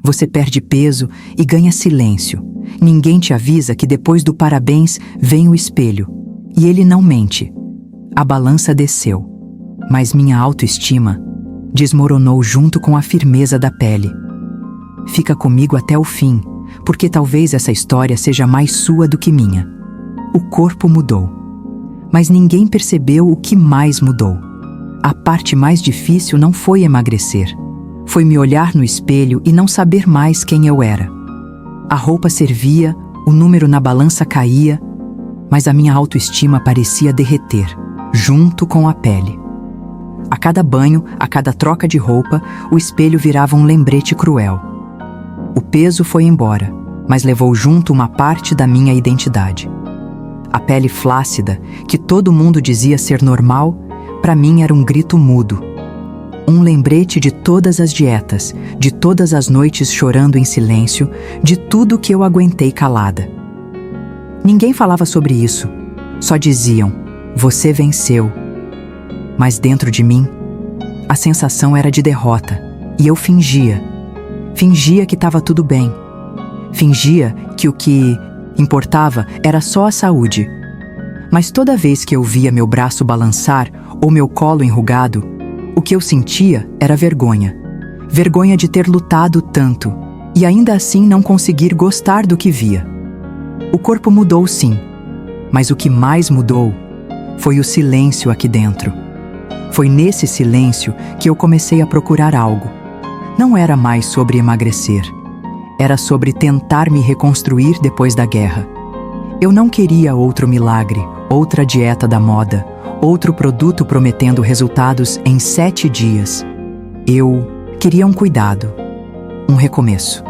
Você perde peso e ganha silêncio. Ninguém te avisa que depois do parabéns vem o espelho. E ele não mente. A balança desceu, mas minha autoestima desmoronou junto com a firmeza da pele. Fica comigo até o fim, porque talvez essa história seja mais sua do que minha. O corpo mudou, mas ninguém percebeu o que mais mudou. A parte mais difícil não foi emagrecer. Foi me olhar no espelho e não saber mais quem eu era. A roupa servia, o número na balança caía, mas a minha autoestima parecia derreter, junto com a pele. A cada banho, a cada troca de roupa, o espelho virava um lembrete cruel. O peso foi embora, mas levou junto uma parte da minha identidade. A pele flácida, que todo mundo dizia ser normal, para mim era um grito mudo. Um lembrete de todas as dietas, de todas as noites chorando em silêncio, de tudo que eu aguentei calada. Ninguém falava sobre isso, só diziam, você venceu. Mas dentro de mim, a sensação era de derrota, e eu fingia. Fingia que estava tudo bem. Fingia que o que importava era só a saúde. Mas toda vez que eu via meu braço balançar ou meu colo enrugado, o que eu sentia era vergonha. Vergonha de ter lutado tanto e ainda assim não conseguir gostar do que via. O corpo mudou sim, mas o que mais mudou foi o silêncio aqui dentro. Foi nesse silêncio que eu comecei a procurar algo. Não era mais sobre emagrecer. Era sobre tentar me reconstruir depois da guerra. Eu não queria outro milagre, outra dieta da moda, outro produto prometendo resultados em 7 dias. Eu queria um cuidado, um recomeço.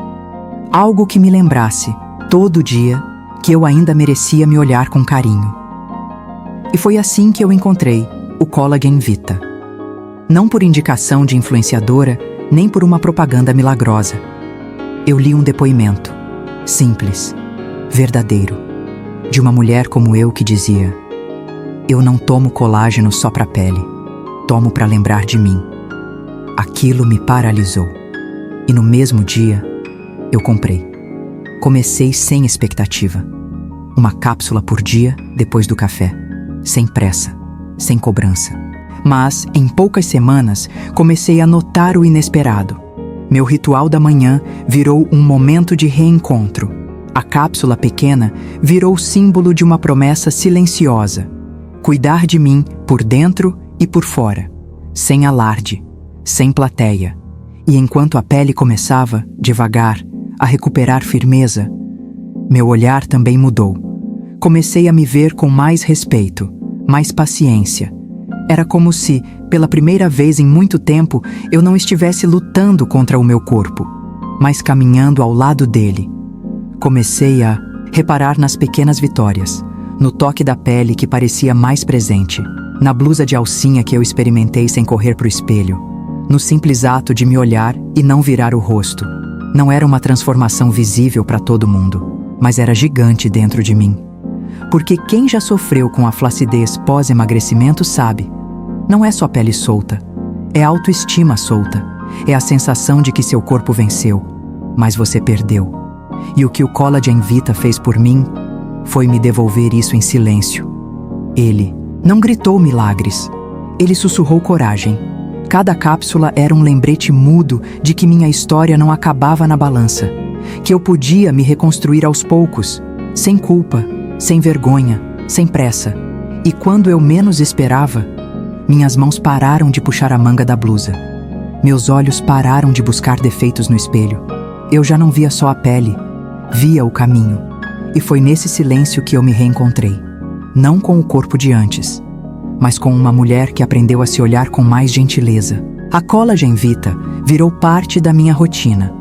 Algo que me lembrasse, todo dia, que eu ainda merecia me olhar com carinho. E foi assim que eu encontrei o Collagen Vita. Não por indicação de influenciadora, nem por uma propaganda milagrosa. Eu li um depoimento, simples, verdadeiro, de uma mulher como eu que dizia: eu não tomo colágeno só pra pele, tomo pra lembrar de mim. Aquilo me paralisou. E no mesmo dia, eu comprei. Comecei sem expectativa. Uma cápsula por dia depois do café. Sem pressa, sem cobrança. Mas, em poucas semanas, comecei a notar o inesperado. Meu ritual da manhã virou um momento de reencontro. A cápsula pequena virou símbolo de uma promessa silenciosa. Cuidar de mim por dentro e por fora. Sem alarde, sem plateia. E enquanto a pele começava, devagar, a recuperar firmeza, meu olhar também mudou. Comecei a me ver com mais respeito, mais paciência. Era como se, pela primeira vez em muito tempo, eu não estivesse lutando contra o meu corpo, mas caminhando ao lado dele. Comecei a reparar nas pequenas vitórias, no toque da pele que parecia mais presente, na blusa de alcinha que eu experimentei sem correr pro espelho, no simples ato de me olhar e não virar o rosto. Não era uma transformação visível para todo mundo, mas era gigante dentro de mim. Porque quem já sofreu com a flacidez pós-emagrecimento sabe, não é só pele solta, é autoestima solta, é a sensação de que seu corpo venceu, mas você perdeu. E o que o Collagen Vita fez por mim foi me devolver isso em silêncio. Ele não gritou milagres, ele sussurrou coragem. Cada cápsula era um lembrete mudo de que minha história não acabava na balança, que eu podia me reconstruir aos poucos, sem culpa, sem vergonha, sem pressa. E quando eu menos esperava, minhas mãos pararam de puxar a manga da blusa. Meus olhos pararam de buscar defeitos no espelho. Eu já não via só a pele, via o caminho. E foi nesse silêncio que eu me reencontrei. Não com o corpo de antes, mas com uma mulher que aprendeu a se olhar com mais gentileza. A Collagen Vita virou parte da minha rotina,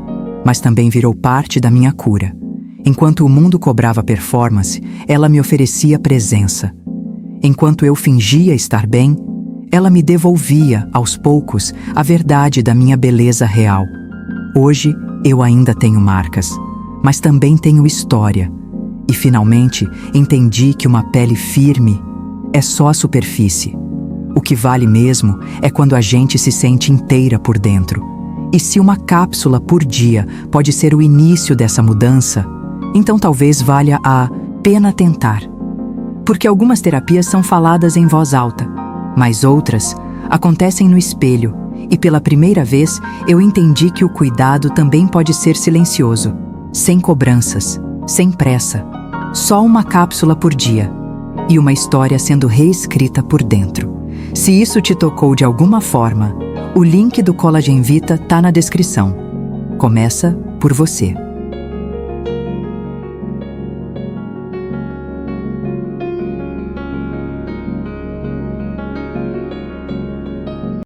mas também virou parte da minha cura. Enquanto o mundo cobrava performance, ela me oferecia presença. Enquanto eu fingia estar bem, ela me devolvia, aos poucos, a verdade da minha beleza real. Hoje, eu ainda tenho marcas, mas também tenho história. E, finalmente, entendi que uma pele firme é só a superfície. O que vale mesmo é quando a gente se sente inteira por dentro. E se uma cápsula por dia pode ser o início dessa mudança, então talvez valha a pena tentar. Porque algumas terapias são faladas em voz alta, mas outras acontecem no espelho, e pela primeira vez eu entendi que o cuidado também pode ser silencioso, sem cobranças, sem pressa, só uma cápsula por dia e uma história sendo reescrita por dentro. Se isso te tocou de alguma forma, o link do Collagen Vita tá na descrição. Começa por você.